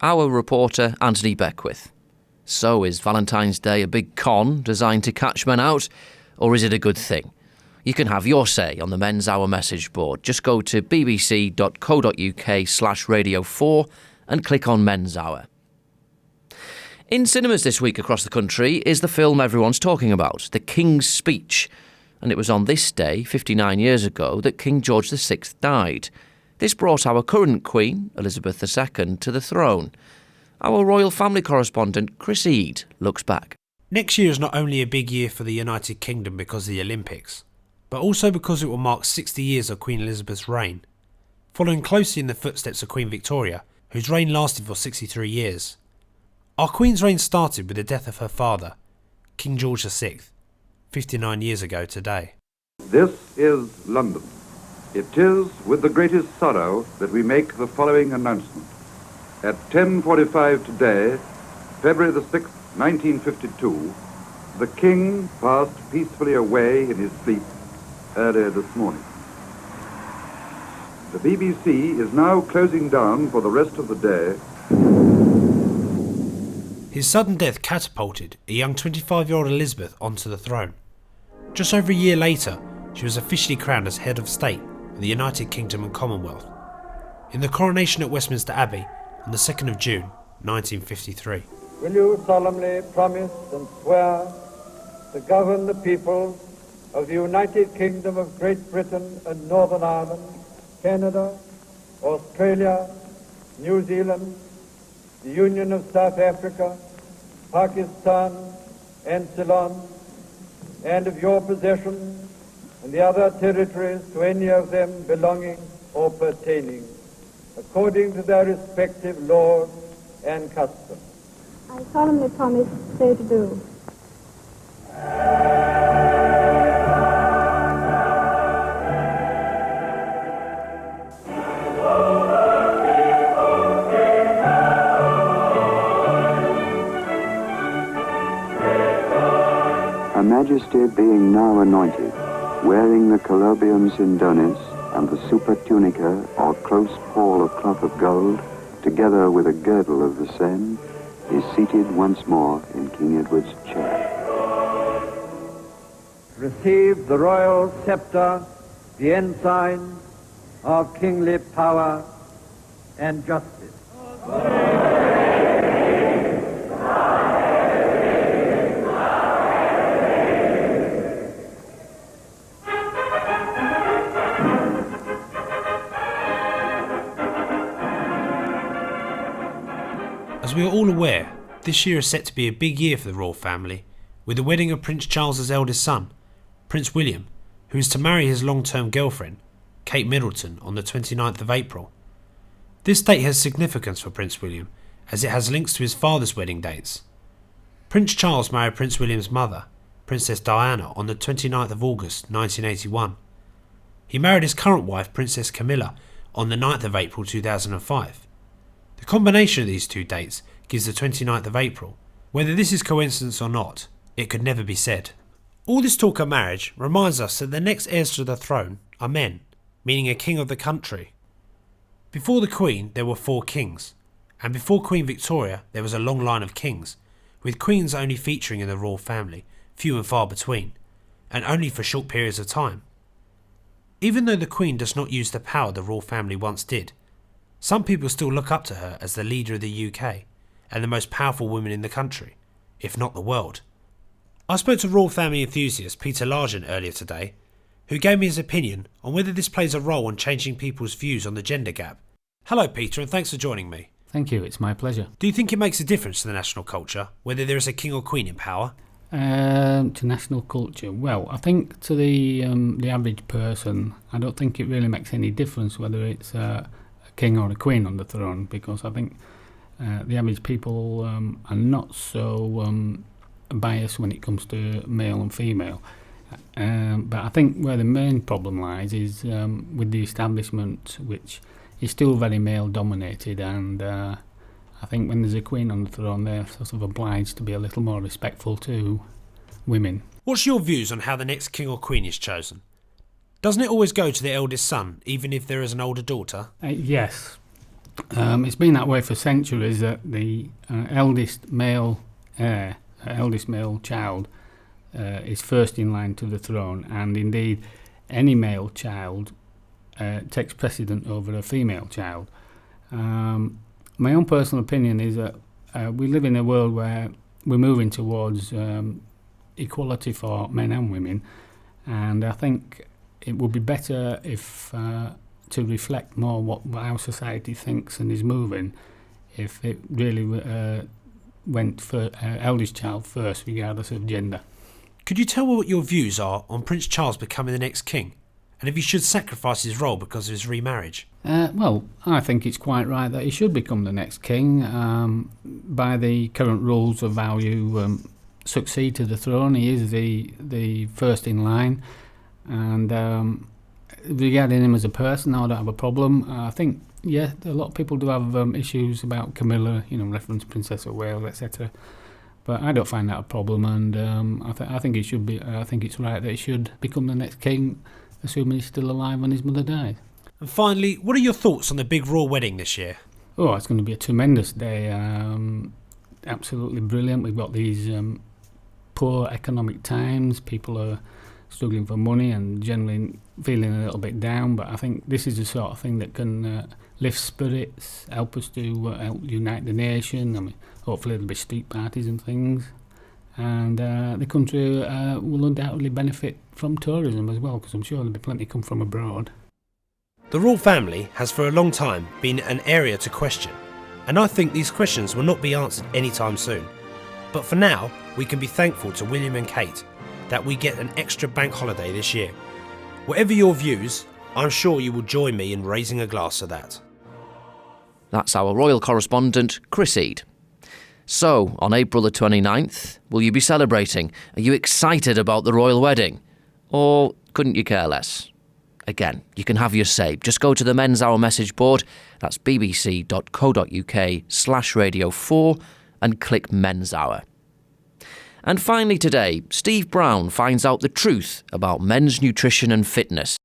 our reporter Anthony Beckwith. So is Valentine's Day a big con designed to catch men out, or is it a good thing? You can have your say on the Men's Hour message board. Just go to bbc.co.uk/radio4 and click on Men's Hour. In cinemas this week across the country is the film everyone's talking about, The King's Speech. And it was on this day, 59 years ago, that King George VI died. This brought our current Queen, Elizabeth II, to the throne. Our royal family correspondent, Chris Eade, looks back. Next year is not only a big year for the United Kingdom because of the Olympics, but also because it will mark 60 years of Queen Elizabeth's reign, following closely in the footsteps of Queen Victoria, whose reign lasted for 63 years. Our Queen's reign started with the death of her father, King George VI, 59 years ago today. This is London. It is with the greatest sorrow that we make the following announcement. At 10:45 today, February the 6th, 1952, the King passed peacefully away in his sleep earlier this morning. The BBC is now closing down for the rest of the day. His sudden death catapulted a young 25-year-old Elizabeth onto the throne. Just over a year later, she was officially crowned as head of state of the United Kingdom and Commonwealth in the coronation at Westminster Abbey on the 2nd of June, 1953. Will you solemnly promise and swear to govern the peoples of the United Kingdom of Great Britain and Northern Ireland, Canada, Australia, New Zealand, the Union of South Africa, Pakistan and Ceylon, and of your possessions and the other territories to any of them belonging or pertaining, according to their respective laws and customs? I solemnly promise so to do. Her Majesty being now anointed, wearing the colobium sindonis and the supertunica or close pall of cloth of gold, together with a girdle of the same, is seated once more in King Edward's chair. Receive the royal scepter, the ensign of kingly power and justice. As we are all aware, this year is set to be a big year for the royal family, with the wedding of Prince Charles's eldest son, Prince William, who is to marry his long-term girlfriend, Kate Middleton, on the 29th of April. This date has significance for Prince William, as it has links to his father's wedding dates. Prince Charles married Prince William's mother, Princess Diana, on the 29th of August 1981. He married his current wife, Princess Camilla, on the 9th of April 2005. The combination of these two dates gives the 29th of April. Whether this is coincidence or not, it could never be said. All this talk of marriage reminds us that the next heirs to the throne are men, meaning a king of the country. Before the Queen there were 4 kings, and before Queen Victoria there was a long line of kings, with queens only featuring in the royal family, few and far between, and only for short periods of time. Even though the Queen does not use the power the royal family once did, some people still look up to her as the leader of the UK and the most powerful woman in the country, if not the world. I spoke to royal family enthusiast Peter Largent earlier today, who gave me his opinion on whether this plays a role in changing people's views on the gender gap. Hello Peter, and thanks for joining me. Thank you, it's my pleasure. Do you think it makes a difference to the national culture, whether there is a king or queen in power? To national culture, well, I think to the average person, I don't think it really makes any difference whether it's a king or a queen on the throne, because I think the average people are not so biased when it comes to male and female. But I think where the main problem lies is with the establishment, which is still very male dominated, and I think when there's a queen on the throne, they're sort of obliged to be a little more respectful to women. What's your views on how the next king or queen is chosen? Doesn't it always go to the eldest son, even if there is an older daughter? Yes, It's been that way for centuries, that the eldest male heir, eldest male child, is first in line to the throne, and indeed any male child takes precedent over a female child. My own personal opinion is that we live in a world where we're moving towards equality for men and women, and I think it would be better if to reflect more what our society thinks and is moving, if it really went for eldest child first, regardless of gender. Could you tell what your views are on Prince Charles becoming the next king, and if he should sacrifice his role because of his remarriage? Well, I think it's quite right that he should become the next king. By the current rules of how you succeed to the throne, he is the first in line, and regarding him as a person, I don't have a problem. I think, yeah, a lot of people do have issues about Camilla, reference Princess of Wales, etc. But I don't find that a problem, and I think it should be. I think it's right that he should become the next king, assuming he's still alive when his mother dies. And finally, what are your thoughts on the big royal wedding this year? Oh, it's going to be a tremendous day. Absolutely brilliant. We've got these poor economic times. People are struggling for money and generally feeling a little bit down. But I think this is the sort of thing that can lift spirits, help us to help unite the nation. I mean, hopefully there'll be street parties and things. And the country will undoubtedly benefit from tourism as well, because I'm sure there'll be plenty come from abroad. The royal family has for a long time been an area to question, and I think these questions will not be answered anytime soon. But for now, we can be thankful to William and Kate that we get an extra bank holiday this year. Whatever your views, I'm sure you will join me in raising a glass to that. That's our royal correspondent, Chris Eade. So, on April the 29th, will you be celebrating? Are you excited about the royal wedding? Or couldn't you care less? Again, you can have your say. Just go to the Men's Hour message board, that's bbc.co.uk/radio4, and click Men's Hour. And finally today, Steve Brown finds out the truth about men's nutrition and fitness.